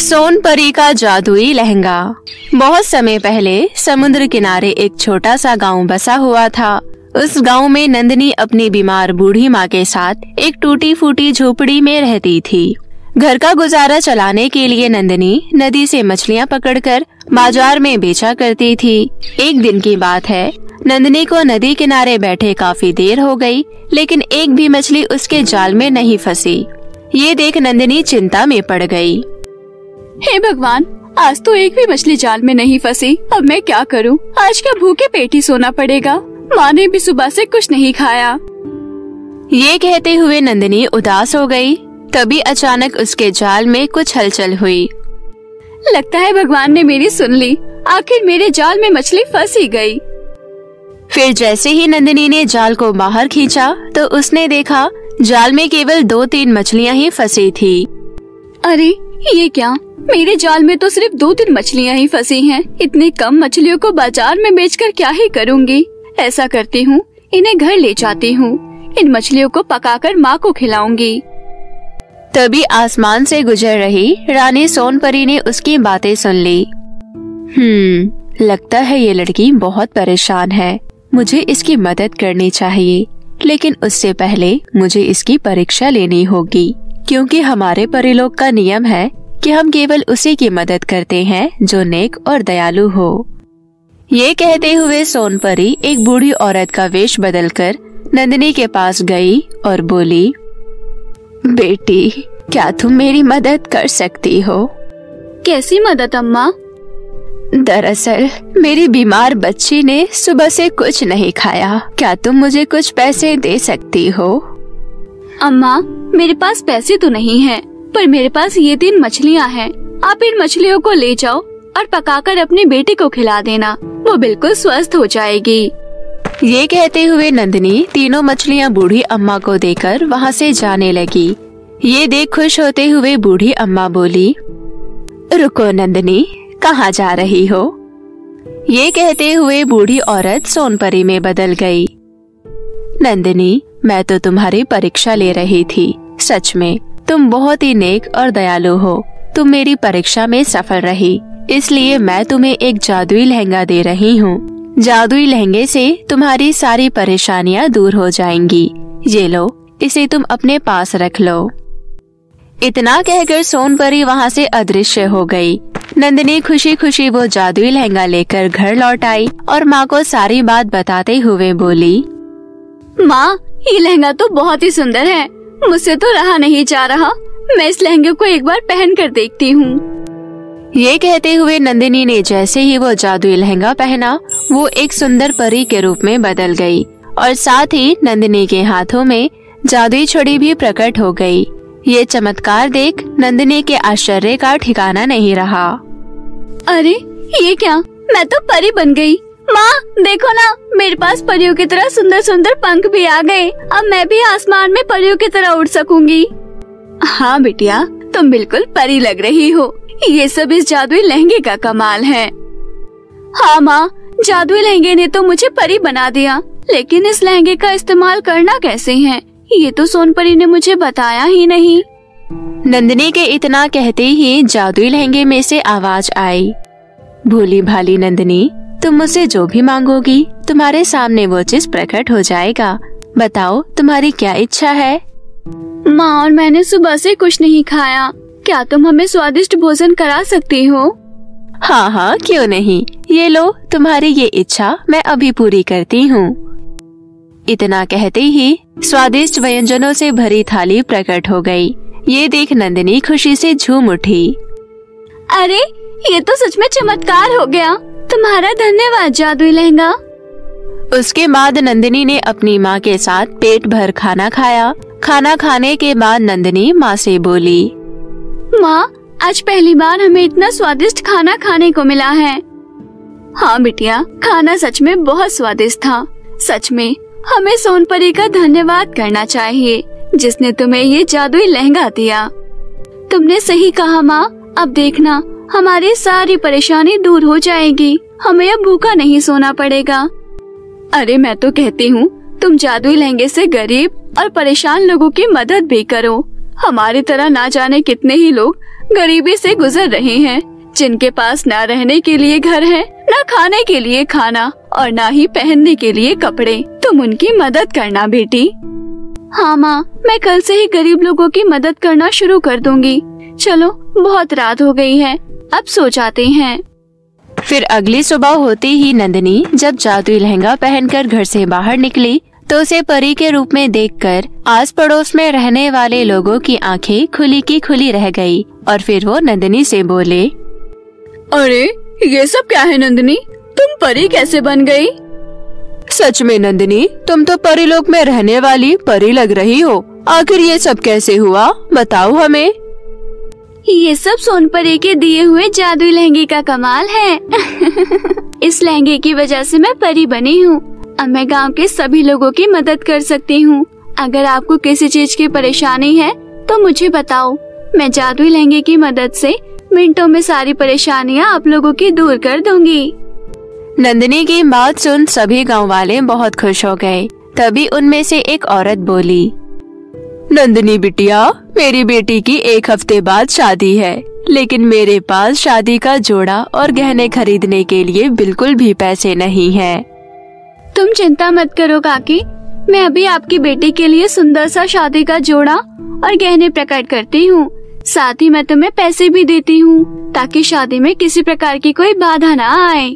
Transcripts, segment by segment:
सोन परी का जादुई लहंगा। बहुत समय पहले समुद्र किनारे एक छोटा सा गांव बसा हुआ था। उस गांव में नंदिनी अपनी बीमार बूढ़ी माँ के साथ एक टूटी फूटी झोपड़ी में रहती थी। घर का गुजारा चलाने के लिए नंदिनी नदी से मछलियाँ पकड़कर बाजार में बेचा करती थी। एक दिन की बात है, नंदिनी को नदी किनारे बैठे काफी देर हो गई, लेकिन एक भी मछली उसके जाल में नहीं फंसी। ये देख नंदिनी चिंता में पड़ गई। हे भगवान, आज तो एक भी मछली जाल में नहीं फंसी। अब मैं क्या करूं? आज क्या भूखे पेट ही सोना पड़ेगा। माँ ने भी सुबह से कुछ नहीं खाया। ये कहते हुए नंदिनी उदास हो गई। तभी अचानक उसके जाल में कुछ हलचल हुई। लगता है भगवान ने मेरी सुन ली। आखिर मेरे जाल में मछली फंस ही गई। फिर जैसे ही नंदिनी ने जाल को बाहर खींचा तो उसने देखा जाल में केवल 2-3 मछलियाँ ही फंसी थी। अरे ये क्या? मेरे जाल में तो सिर्फ 2-3 मछलियाँ ही फंसी हैं। इतनी कम मछलियों को बाजार में बेचकर क्या ही करूँगी। ऐसा करती हूँ, इन्हें घर ले जाती हूँ। इन मछलियों को पकाकर माँ को खिलाऊंगी। तभी आसमान से गुजर रही रानी सोन परी ने उसकी बातें सुन ली। लगता है ये लड़की बहुत परेशान है। मुझे इसकी मदद करनी चाहिए, लेकिन उससे पहले मुझे इसकी परीक्षा लेनी होगी, क्योंकि हमारे परिलोक का नियम है कि हम केवल उसी की मदद करते हैं जो नेक और दयालु हो। ये कहते हुए सोन परी एक बूढ़ी औरत का वेश बदलकर नंदिनी के पास गई और बोली, बेटी, क्या तुम मेरी मदद कर सकती हो? कैसी मदद अम्मा? दरअसल मेरी बीमार बच्ची ने सुबह से कुछ नहीं खाया। क्या तुम मुझे कुछ पैसे दे सकती हो? अम्मा, मेरे पास पैसे तो नहीं हैं, पर मेरे पास ये 3 मछलियाँ हैं। आप इन मछलियों को ले जाओ और पकाकर अपनी बेटी को खिला देना। वो बिल्कुल स्वस्थ हो जाएगी। ये कहते हुए नंदिनी तीनों मछलियाँ बूढ़ी अम्मा को देकर वहाँ से जाने लगी। ये देख खुश होते हुए बूढ़ी अम्मा बोली, रुको नंदिनी, कहाँ जा रही हो? ये कहते हुए बूढ़ी औरत सोन परी में बदल गई। नंदिनी, मैं तो तुम्हारी परीक्षा ले रही थी। सच में तुम बहुत ही नेक और दयालु हो। तुम मेरी परीक्षा में सफल रही, इसलिए मैं तुम्हें एक जादुई लहंगा दे रही हूँ। जादुई लहंगे से तुम्हारी सारी परेशानियाँ दूर हो जाएंगी। ये लो, इसे तुम अपने पास रख लो। इतना कहकर सोन परी वहाँ से अदृश्य हो गई। नंदिनी खुशी खुशी वो जादुई लहंगा लेकर घर लौट आई और माँ को सारी बात बताते हुए बोली, माँ, ये लहंगा तो बहुत ही सुंदर है। मुझसे तो रहा नहीं जा रहा। मैं इस लहंगे को एक बार पहन कर देखती हूँ। ये कहते हुए नंदिनी ने जैसे ही वो जादुई लहंगा पहना, वो एक सुंदर परी के रूप में बदल गई और साथ ही नंदिनी के हाथों में जादुई छड़ी भी प्रकट हो गई। ये चमत्कार देख नंदिनी के आश्चर्य का ठिकाना नहीं रहा। अरे ये क्या? मैं तो परी बन गई। माँ देखो ना, मेरे पास परियों की तरह सुंदर सुंदर पंख भी आ गए। अब मैं भी आसमान में परियों की तरह उड़ सकूंगी। हाँ बिटिया, तुम बिल्कुल परी लग रही हो। ये सब इस जादुई लहंगे का कमाल है। हाँ माँ, जादुई लहंगे ने तो मुझे परी बना दिया, लेकिन इस लहंगे का इस्तेमाल करना कैसे है, ये तो सोन परी ने मुझे बताया ही नहीं। नंदिनी के इतना कहते ही जादुई लहंगे में से आवाज आई, भोली भाली नंदिनी, तुम मुझसे जो भी मांगोगी तुम्हारे सामने वो चीज प्रकट हो जाएगा। बताओ तुम्हारी क्या इच्छा है? माँ, और मैंने सुबह से कुछ नहीं खाया। क्या तुम हमें स्वादिष्ट भोजन करा सकती हो? हाँ हाँ, क्यों नहीं। ये लो, तुम्हारी ये इच्छा मैं अभी पूरी करती हूँ। इतना कहते ही स्वादिष्ट व्यंजनों से भरी थाली प्रकट हो गई। ये देख नंदिनी खुशी से झूम उठी। अरे ये तो सच में चमत्कार हो गया। तुम्हारा धन्यवाद जादुई लहंगा। उसके बाद नंदिनी ने अपनी माँ के साथ पेट भर खाना खाया। खाना खाने के बाद नंदिनी माँ से बोली, माँ, आज पहली बार हमें इतना स्वादिष्ट खाना खाने को मिला है। हाँ बिटिया, खाना सच में बहुत स्वादिष्ट था। सच में हमें सोन परी का धन्यवाद करना चाहिए, जिसने तुम्हें ये जादुई लहंगा दिया। तुमने सही कहा माँ। अब देखना, हमारी सारी परेशानी दूर हो जाएगी। हमें अब भूखा नहीं सोना पड़ेगा। अरे मैं तो कहती हूँ, तुम जादुई लहंगे से गरीब और परेशान लोगों की मदद भी करो। हमारी तरह ना जाने कितने ही लोग गरीबी से गुजर रहे हैं, जिनके पास ना रहने के लिए घर है, ना खाने के लिए खाना और ना ही पहनने के लिए कपड़े। तुम उनकी मदद करना बेटी। हाँ माँ, मैं कल से ही गरीब लोगों की मदद करना शुरू कर दूंगी। चलो, बहुत रात हो गई है, अब सो जाते हैं। फिर अगली सुबह होते ही नंदिनी जब जादुई लहंगा पहनकर घर से बाहर निकली तो उसे परी के रूप में देखकर आस पड़ोस में रहने वाले लोगों की आंखें खुली की खुली रह गई। और फिर वो नंदिनी से बोले, अरे ये सब क्या है नंदिनी, तुम परी कैसे बन गई? सच में नंदिनी, तुम तो परीलोक में रहने वाली परी लग रही हो। आखिर ये सब कैसे हुआ, बताओ हमें। ये सब सोनपरी के दिए हुए जादुई लहंगे का कमाल है। इस लहंगे की वजह से मैं परी बनी हूँ। अब मैं गांव के सभी लोगों की मदद कर सकती हूँ। अगर आपको किसी चीज की परेशानी है तो मुझे बताओ, मैं जादुई लहंगे की मदद से मिनटों में सारी परेशानियाँ आप लोगों की दूर कर दूंगी। नंदिनी की बात सुन सभी गांव वाले बहुत खुश हो गए। तभी उनमें से एक औरत बोली, नंदिनी बिटिया, मेरी बेटी की 1 हफ्ते बाद शादी है, लेकिन मेरे पास शादी का जोड़ा और गहने खरीदने के लिए बिल्कुल भी पैसे नहीं हैं। तुम चिंता मत करो काकी, मैं अभी आपकी बेटी के लिए सुंदर सा शादी का जोड़ा और गहने प्रकट करती हूँ। साथ ही मैं तुम्हें पैसे भी देती हूँ ताकि शादी में किसी प्रकार की कोई बाधा ना आए।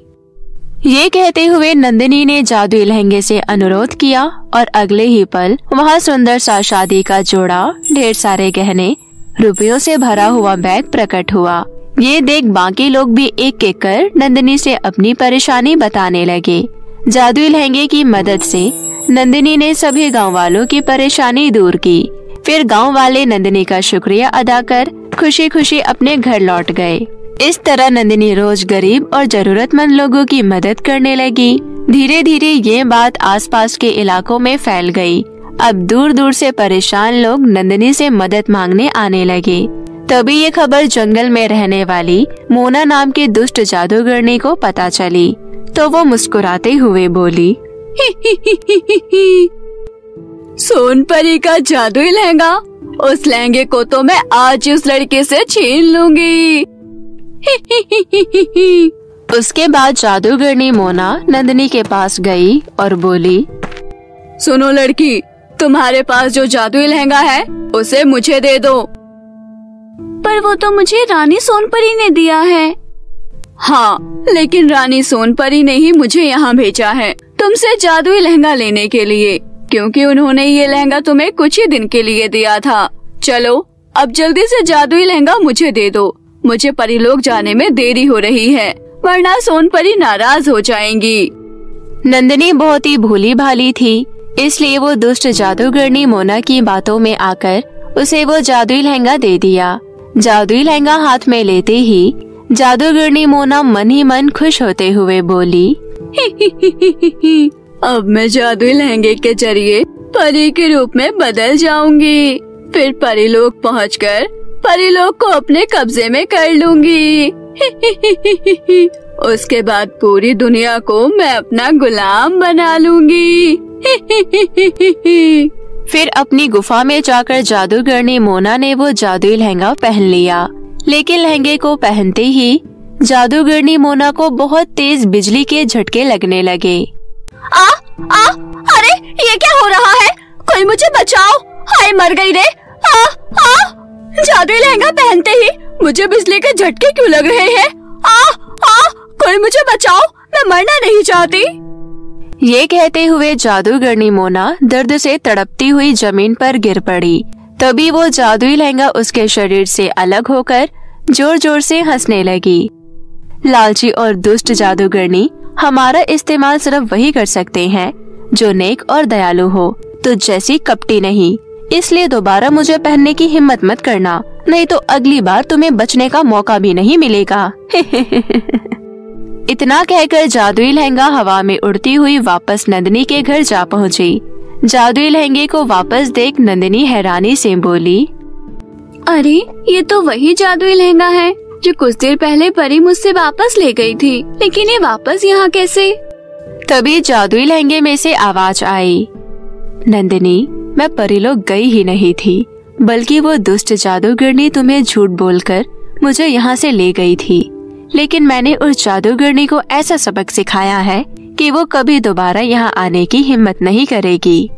ये कहते हुए नंदिनी ने जादुई लहंगे से अनुरोध किया और अगले ही पल वहाँ सुंदर सा शादी का जोड़ा, ढेर सारे गहने, रुपयों से भरा हुआ बैग प्रकट हुआ। ये देख बाकी लोग भी एक एक कर नंदिनी से अपनी परेशानी बताने लगे। जादुई लहंगे की मदद से नंदिनी ने सभी गांव वालों की परेशानी दूर की। फिर गांव वाले नंदिनी का शुक्रिया अदा कर खुशी खुशी अपने घर लौट गए। इस तरह नंदिनी रोज गरीब और जरूरतमंद लोगों की मदद करने लगी। धीरे धीरे ये बात आसपास के इलाकों में फैल गई। अब दूर दूर से परेशान लोग नंदिनी से मदद मांगने आने लगे। तभी ये खबर जंगल में रहने वाली मोना नाम की दुष्ट जादूगरनी को पता चली, तो वो मुस्कुराते हुए बोली, सोनपरी का जादुई लहंगा, उस लहंगे को तो मैं आज उस लड़के से छीन लूंगी। उसके बाद जादूगरनी मोना नंदिनी के पास गई और बोली, सुनो लड़की, तुम्हारे पास जो जादुई लहंगा है उसे मुझे दे दो। पर वो तो मुझे रानी सोनपरी ने दिया है। हाँ, लेकिन रानी सोनपरी ने ही मुझे यहाँ भेजा है तुमसे जादुई लहंगा लेने के लिए, क्योंकि उन्होंने ये लहंगा तुम्हें कुछ ही दिन के लिए दिया था। चलो, अब जल्दी से जादुई लहंगा मुझे दे दो। मुझे परीलोक जाने में देरी हो रही है, वरना सोनपरी नाराज हो जाएंगी। नंदिनी बहुत ही भोली भाली थी, इसलिए वो दुष्ट जादूगरनी मोना की बातों में आकर उसे वो जादुई लहंगा दे दिया। जादुई लहंगा हाथ में लेते ही जादूगरनी मोना मन ही मन खुश होते हुए बोली, अब मैं जादुई लहंगे के जरिए परी के रूप में बदल जाऊंगी। फिर परीलोक पहुंचकर परीलोक को अपने कब्जे में कर लूंगी। उसके बाद पूरी दुनिया को मैं अपना गुलाम बना लूंगी। फिर अपनी गुफा में जाकर जादूगरनी मोना ने वो जादुई लहंगा पहन लिया, लेकिन लहंगे को पहनते ही जादूगरनी मोना को बहुत तेज बिजली के झटके लगने लगे। अरे ये क्या हो रहा है? कोई मुझे बचाओ! हाय, मर गई रे! जादुई लहंगा पहनते ही मुझे बिजली के झटके क्यों लग रहे हैं? कोई मुझे बचाओ, मैं मरना नहीं चाहती। ये कहते हुए जादूगरनी मोना दर्द से तड़पती हुई जमीन पर गिर पड़ी। तभी वो जादुई लहंगा उसके शरीर से अलग होकर जोर जोर से हंसने लगी। लालची और दुष्ट जादूगरनी हमारा इस्तेमाल सिर्फ वही कर सकते हैं जो नेक और दयालु हो, तो जैसी कपटी नहीं। इसलिए दोबारा मुझे पहनने की हिम्मत मत करना, नहीं तो अगली बार तुम्हें बचने का मौका भी नहीं मिलेगा। इतना कहकर जादुई लहंगा हवा में उड़ती हुई वापस नंदिनी के घर जा पहुंची। जादुई लहंगे को वापस देख नंदिनी हैरानी से बोली, अरे ये तो वही जादुई लहंगा है जो कुछ देर पहले परी मुझसे वापस ले गई थी, लेकिन ये वापस यहाँ कैसे? तभी जादुई लहंगे में से आवाज आई, नंदिनी, मैं परीलोक गई ही नहीं थी, बल्कि वो दुष्ट जादूगरनी तुम्हें झूठ बोलकर मुझे यहाँ से ले गई थी, लेकिन मैंने उस जादूगरनी को ऐसा सबक सिखाया है कि वो कभी दोबारा यहाँ आने की हिम्मत नहीं करेगी।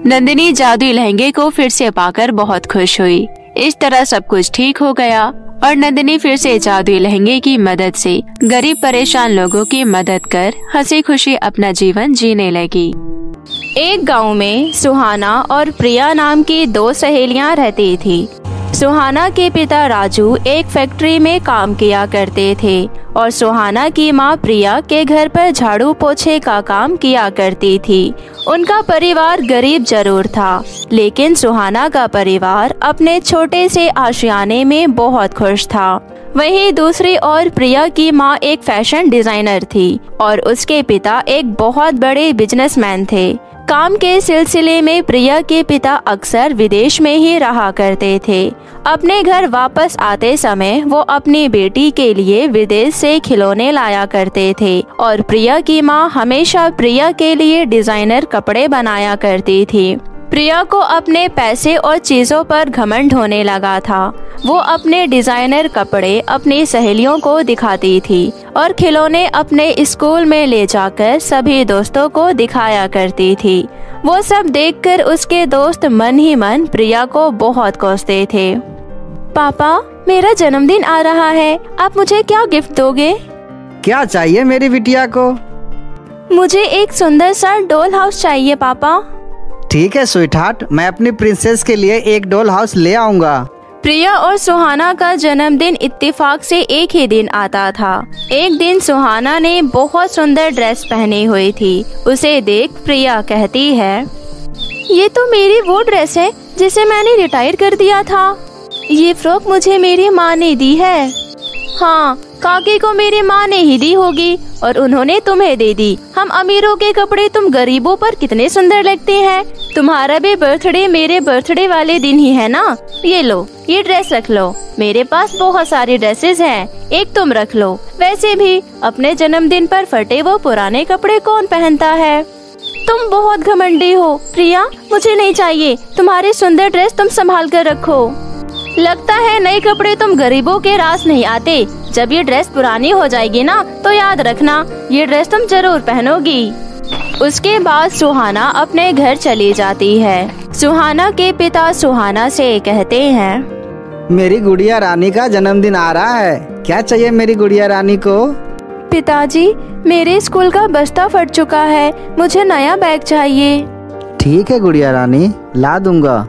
नंदिनी जादुई लहंगे को फिर से पाकर बहुत खुश हुई। इस तरह सब कुछ ठीक हो गया और नंदिनी फिर से जादुई लहंगे की मदद से गरीब परेशान लोगों की मदद कर हंसी खुशी अपना जीवन जीने लगी। एक गांव में सुहाना और प्रिया नाम की दो सहेलियां रहती थी। सुहाना के पिता राजू एक फैक्ट्री में काम किया करते थे और सुहाना की माँ प्रिया के घर पर झाड़ू पोछे का काम किया करती थी। उनका परिवार गरीब जरूर था, लेकिन सुहाना का परिवार अपने छोटे से आशियाने में बहुत खुश था। वहीं दूसरी ओर प्रिया की माँ एक फैशन डिजाइनर थी और उसके पिता एक बहुत बड़े बिजनेसमैन थे। काम के सिलसिले में प्रिया के पिता अक्सर विदेश में ही रहा करते थे। अपने घर वापस आते समय वो अपनी बेटी के लिए विदेश से खिलौने लाया करते थे और प्रिया की माँ हमेशा प्रिया के लिए डिजाइनर कपड़े बनाया करती थी। प्रिया को अपने पैसे और चीजों पर घमंड होने लगा था। वो अपने डिजाइनर कपड़े अपनी सहेलियों को दिखाती थी और खिलौने अपने स्कूल में ले जाकर सभी दोस्तों को दिखाया करती थी। वो सब देखकर उसके दोस्त मन ही मन प्रिया को बहुत कोसते थे। पापा, मेरा जन्मदिन आ रहा है, आप मुझे क्या गिफ्ट दोगे? क्या चाहिए मेरी बिटिया को? मुझे एक सुंदर सा डॉल हाउस चाहिए पापा। ठीक है स्वीटहार्ट, मैं अपनी प्रिंसेस के लिए एक डॉल हाउस ले आऊंगा। प्रिया और सुहाना का जन्मदिन इत्तेफाक से एक ही दिन आता था। एक दिन सुहाना ने बहुत सुंदर ड्रेस पहनी हुई थी। उसे देख प्रिया कहती है, ये तो मेरी वो ड्रेस है जिसे मैंने रिटायर कर दिया था। ये फ्रॉक मुझे मेरी माँ ने दी है। हाँ, काकी को मेरी माँ ने ही दी होगी और उन्होंने तुम्हें दे दी। हम अमीरों के कपड़े तुम गरीबों पर कितने सुंदर लगते हैं। तुम्हारा भी बर्थडे मेरे बर्थडे वाले दिन ही है ना। ये लो, ये ड्रेस रख लो। मेरे पास बहुत सारी ड्रेसेस हैं, एक तुम रख लो। वैसे भी अपने जन्मदिन पर फटे वो पुराने कपड़े कौन पहनता है। तुम बहुत घमंडी हो प्रिया, मुझे नहीं चाहिए। तुम्हारी सुंदर ड्रेस तुम संभाल कर रखो। लगता है नए कपड़े तुम गरीबों के रास नहीं आते। जब ये ड्रेस पुरानी हो जाएगी ना तो याद रखना, ये ड्रेस तुम जरूर पहनोगी। उसके बाद सुहाना अपने घर चली जाती है। सुहाना के पिता सुहाना से कहते हैं, मेरी गुड़िया रानी का जन्मदिन आ रहा है, क्या चाहिए मेरी गुड़िया रानी को? पिताजी, मेरे स्कूल का बस्ता फट चुका है, मुझे नया बैग चाहिए। ठीक है गुड़िया रानी, ला दूंगा।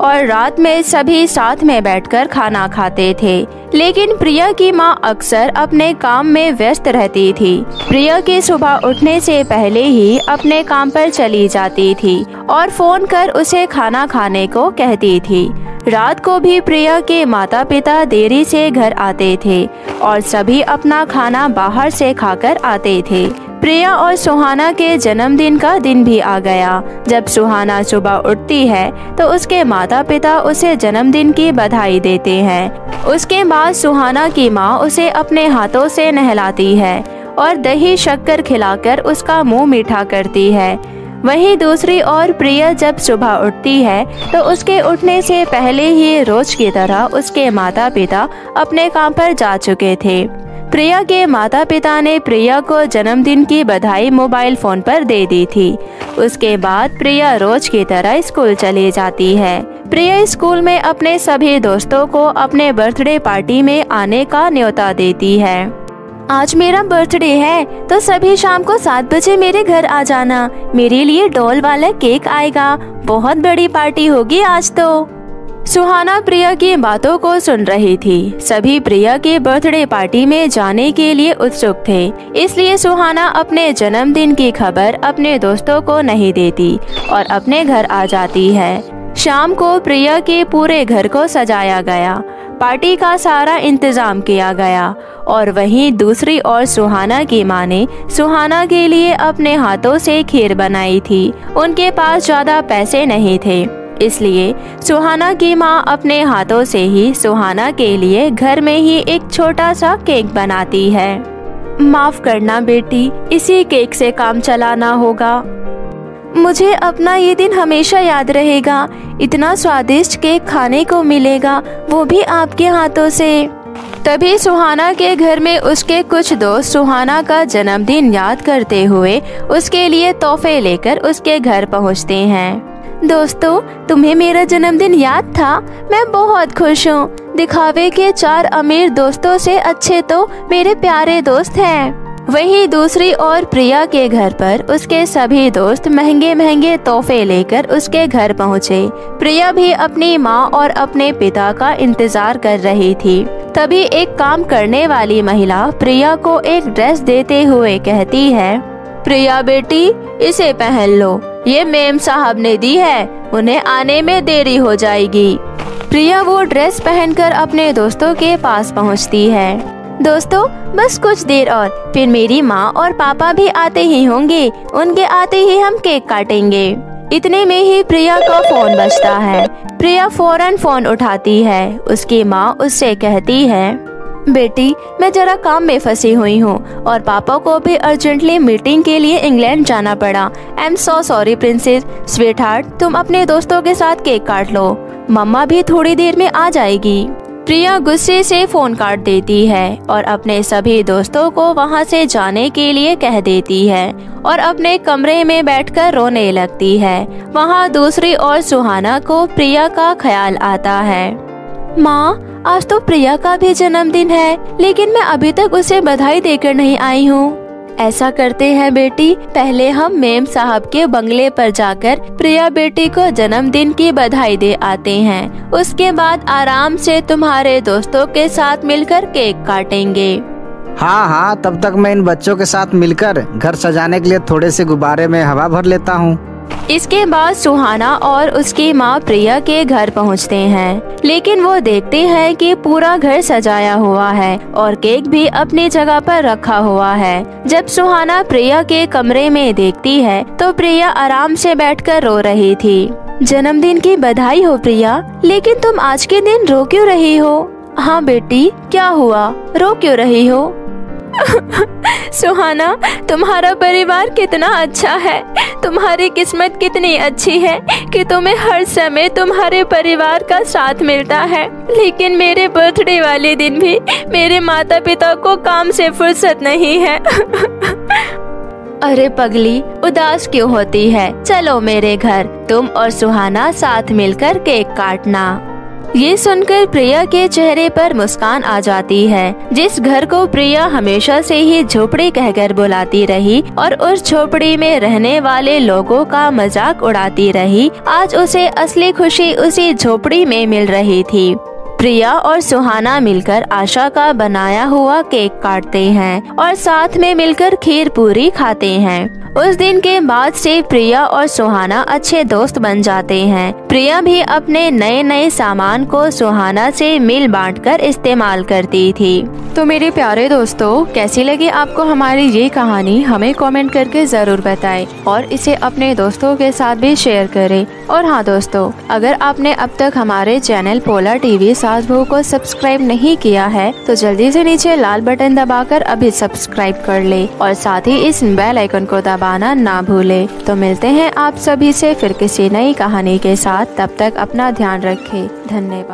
और रात में सभी साथ में बैठकर खाना खाते थे, लेकिन प्रिया की माँ अक्सर अपने काम में व्यस्त रहती थी। प्रिया के सुबह उठने से पहले ही अपने काम पर चली जाती थी और फोन कर उसे खाना खाने को कहती थी। रात को भी प्रिया के माता पिता देरी से घर आते थे और सभी अपना खाना बाहर से खाकर आते थे। प्रिया और सुहाना के जन्मदिन का दिन भी आ गया। जब सुहाना सुबह उठती है तो उसके माता पिता उसे जन्मदिन की बधाई देते हैं। उसके बाद सुहाना की माँ उसे अपने हाथों से नहलाती है और दही शक्कर खिलाकर उसका मुंह मीठा करती है। वहीं दूसरी ओर प्रिया जब सुबह उठती है तो उसके उठने से पहले ही रोज की तरह उसके माता पिता अपने काम पर जा चुके थे। प्रिया के माता पिता ने प्रिया को जन्मदिन की बधाई मोबाइल फोन पर दे दी थी। उसके बाद प्रिया रोज की तरह स्कूल चली जाती है। प्रिया स्कूल में अपने सभी दोस्तों को अपने बर्थडे पार्टी में आने का न्योता देती है। आज मेरा बर्थडे है तो सभी शाम को 7 बजे मेरे घर आ जाना। मेरे लिए डॉल वाला केक आएगा, बहुत बड़ी पार्टी होगी आज तो। सुहाना प्रिया की बातों को सुन रही थी। सभी प्रिया के बर्थडे पार्टी में जाने के लिए उत्सुक थे, इसलिए सुहाना अपने जन्मदिन की खबर अपने दोस्तों को नहीं देती और अपने घर आ जाती है। शाम को प्रिया के पूरे घर को सजाया गया, पार्टी का सारा इंतजाम किया गया और वहीं दूसरी ओर सुहाना की माँ ने सुहाना के लिए अपने हाथों से खीर बनाई थी। उनके पास ज्यादा पैसे नहीं थे, इसलिए सुहाना की माँ अपने हाथों से ही सुहाना के लिए घर में ही एक छोटा सा केक बनाती है। माफ करना बेटी, इसी केक से काम चलाना होगा। मुझे अपना ये दिन हमेशा याद रहेगा। इतना स्वादिष्ट केक खाने को मिलेगा, वो भी आपके हाथों से। तभी सुहाना के घर में उसके कुछ दोस्त सुहाना का जन्मदिन याद करते हुए उसके लिए तोहफे लेकर उसके घर पहुंचते हैं। दोस्तों, तुम्हें मेरा जन्मदिन याद था? मैं बहुत खुश हूँ। दिखावे के 4 अमीर दोस्तों से अच्छे तो मेरे प्यारे दोस्त हैं। वहीं दूसरी ओर प्रिया के घर पर उसके सभी दोस्त महंगे महंगे तोहफे लेकर उसके घर पहुँचे। प्रिया भी अपनी माँ और अपने पिता का इंतजार कर रही थी। तभी एक काम करने वाली महिला प्रिया को एक ड्रेस देते हुए कहती है, प्रिया बेटी, इसे पहन लो। ये मेम साहब ने दी है, उन्हें आने में देरी हो जाएगी। प्रिया वो ड्रेस पहनकर अपने दोस्तों के पास पहुंचती है। दोस्तों, बस कुछ देर और फिर मेरी माँ और पापा भी आते ही होंगे। उनके आते ही हम केक काटेंगे। इतने में ही प्रिया का फोन बजता है। प्रिया फौरन फोन उठाती है। उसकी माँ उससे कहती है, बेटी, मैं जरा काम में फंसी हुई हूँ और पापा को भी अर्जेंटली मीटिंग के लिए इंग्लैंड जाना पड़ा। I am so sorry princess. Sweet heart, तुम अपने दोस्तों के साथ केक काट लो, मम्मा भी थोड़ी देर में आ जाएगी। प्रिया गुस्से से फोन काट देती है और अपने सभी दोस्तों को वहां से जाने के लिए कह देती है और अपने कमरे में बैठकर रोने लगती है। वहां दूसरी ओर सुहाना को प्रिया का ख्याल आता है। माँ, आज तो प्रिया का भी जन्मदिन है, लेकिन मैं अभी तक उसे बधाई देकर नहीं आई हूँ। ऐसा करते हैं बेटी, पहले हम मेम साहब के बंगले पर जाकर प्रिया बेटी को जन्मदिन की बधाई दे आते हैं। उसके बाद आराम से तुम्हारे दोस्तों के साथ मिलकर केक काटेंगे। हाँ हाँ, तब तक मैं इन बच्चों के साथ मिलकर घर सजाने के लिए थोड़े से गुब्बारे में हवा भर लेता हूँ। इसके बाद सुहाना और उसकी माँ प्रिया के घर पहुँचते हैं, लेकिन वो देखते हैं कि पूरा घर सजाया हुआ है और केक भी अपनी जगह पर रखा हुआ है। जब सुहाना प्रिया के कमरे में देखती है तो प्रिया आराम से बैठकर रो रही थी। जन्मदिन की बधाई हो प्रिया, लेकिन तुम आज के दिन रो क्यों रही हो? हाँ बेटी, क्या हुआ, रो क्यों रही हो? सुहाना, तुम्हारा परिवार कितना अच्छा है। तुम्हारी किस्मत कितनी अच्छी है कि तुम्हें हर समय तुम्हारे परिवार का साथ मिलता है। लेकिन मेरे बर्थडे वाले दिन भी मेरे माता पिता को काम से फुर्सत नहीं है। अरे पगली, उदास क्यों होती है? चलो मेरे घर, तुम और सुहाना साथ मिलकर केक काटना। ये सुनकर प्रिया के चेहरे पर मुस्कान आ जाती है। जिस घर को प्रिया हमेशा से ही झोपड़ी कहकर बुलाती रही और उस झोपड़ी में रहने वाले लोगों का मजाक उड़ाती रही, आज उसे असली खुशी उसी झोपड़ी में मिल रही थी। प्रिया और सुहाना मिलकर आशा का बनाया हुआ केक काटते हैं और साथ में मिलकर खीर पूरी खाते हैं। उस दिन के बाद से प्रिया और सुहाना अच्छे दोस्त बन जाते हैं। प्रिया भी अपने नए नए सामान को सुहाना से मिल बांटकर इस्तेमाल करती थी। तो मेरे प्यारे दोस्तों, कैसी लगी आपको हमारी ये कहानी? हमें कमेंट करके जरूर बताएं और इसे अपने दोस्तों के साथ भी शेयर करें। और हाँ दोस्तों, अगर आपने अब तक हमारे चैनल पोला टीवी सास बहू को सब्सक्राइब नहीं किया है तो जल्दी से नीचे लाल बटन दबाकर अभी सब्सक्राइब कर ले और साथ ही इस बेल आइकन को दबाना ना भूले। तो मिलते हैं आप सभी से फिर किसी नई कहानी के साथ। तब तक अपना ध्यान रखें। धन्यवाद।